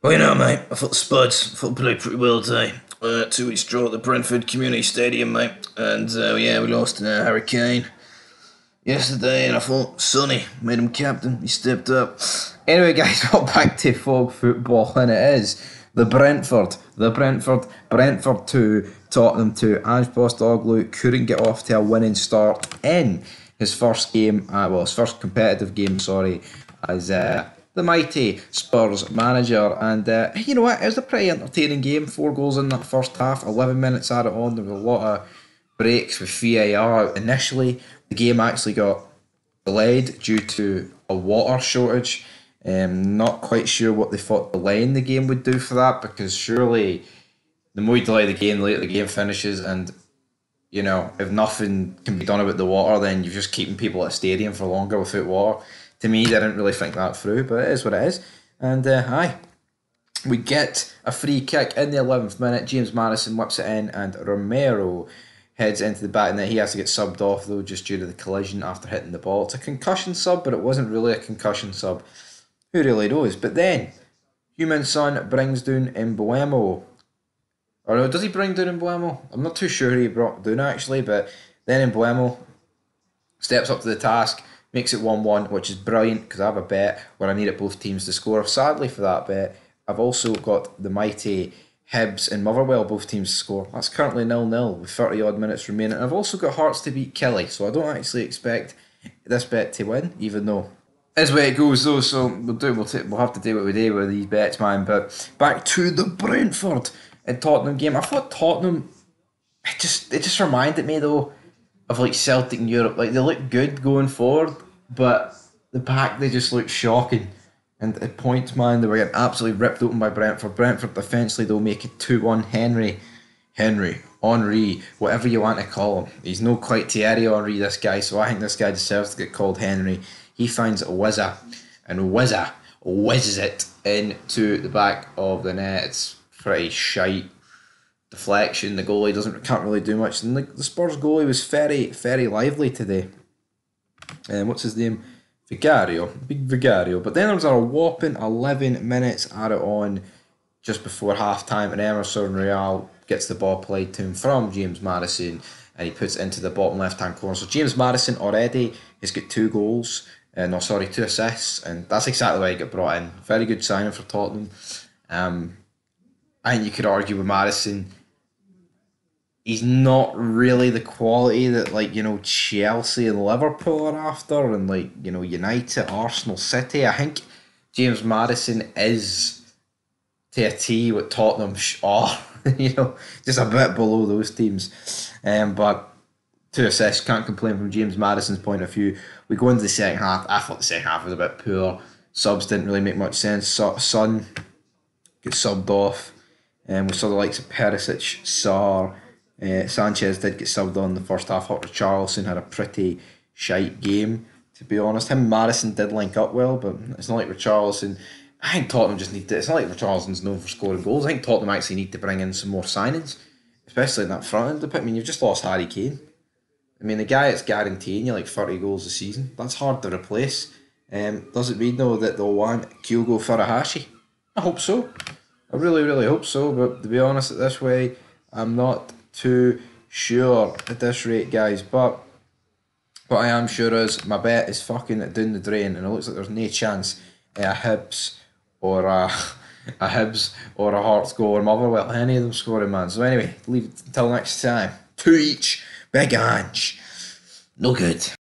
Well, you know, mate, I thought the SPURS played pretty well today. 2 weeks draw at the Brentford Community Stadium, mate. And yeah, we lost in Harry Kane yesterday, and I thought Sonny made him captain. He stepped up. Anyway, guys, we're back to fog football, and it is Brentford 2, Tottenham 2. Ange couldn't get off to a winning start in his first game, his first competitive game, as the mighty Spurs manager. And you know what, it was a pretty entertaining game. 4 goals in that first half, 11 minutes added on. There was a lot of breaks with VAR. Initially, the game actually got delayed due to a water shortage. Not quite sure what they thought delaying the game would do for that, because surely the more you delay the game, the later the game finishes, and you know, if nothing can be done about the water, then you're just keeping people at a stadium for longer without water. To me, I didn't really think that through, but it is what it is. And we get a free kick in the 11th minute. James Maddison whips it in, and Romero heads into the back, and then he has to get subbed off, though, just due to the collision after hitting the ball. It's a concussion sub, but it wasn't really a concussion sub. Who really knows? But then, Human Son brings down Mbuemo. Or no, does he bring down Mbuemo? I'm not too sure who he brought down, actually, but then Mbuemo steps up to the task, makes it 1-1, which is brilliant, because I have a bet where I needed both teams to score. Sadly for that bet, I've also got the mighty Hibs and Motherwell, both teams to score. That's currently 0-0 with 30 odd minutes remaining. And I've also got Hearts to beat Kelly, so I don't actually expect this bet to win, even though is where it goes though. So we'll have to do what we do with these bets, man. But back to the Brentford and Tottenham game. I thought Tottenham, it just reminded me though of like Celtic in Europe. Like, they look good going forward, but the back, they just look shocking. And at points, man, they were getting absolutely ripped open by Brentford. Brentford defensively, they'll make it 2-1. Henry, whatever you want to call him. He's no quite Thierry Henry, this guy, so I think this guy deserves to get called Henry. He finds Wizza, and Wizza whizzes it into the back of the net. It's pretty shite deflection. The goalie can't really do much. And the Spurs goalie was very lively today. What's his name? Big Vigario. But then there was a whopping 11 minutes added on just before half time, and Emerson Royal gets the ball played to him from James Maddison, and he puts it into the bottom left hand corner. So James Maddison already has got 2 goals. 2 assists, and that's exactly why he got brought in. Very good signing for Tottenham. I think you could argue with Maddison, he's not really the quality that, like, you know, Chelsea and Liverpool are after, and, like, you know, United, Arsenal, City. I think James Maddison is to a T what Tottenham are, you know, just a bit below those teams. But 2 assists, can't complain from James Maddison's point of view. We go into the second half. I thought the second half was a bit poor. Subs didn't really make much sense. Son gets subbed off. We saw the likes of Perisic, Sarr, Sanchez did get subbed on in the first half. Richarlison had a pretty shite game, to be honest. Him and Maddison did link up well, but it's not like Richarlison. I think Tottenham just need to. It's not like Richarlison's known for scoring goals. I think Tottenham actually need to bring in some more signings, especially in that front end of it. I mean, you've just lost Harry Kane. I mean, the guy that's guaranteeing you like 30 goals a season, that's hard to replace. Does it mean though that they'll want Kyogo Furuhashi? I hope so. I really hope so. But to be honest, at this way, I'm not too sure at this rate, guys. But what I am sure is my bet is fucking down the drain, and it looks like there's no chance a Hibs or a Hearts goal or Motherwell, any of them scoring, man. So anyway, leave it until next time. 2 each. Big Ange. No good.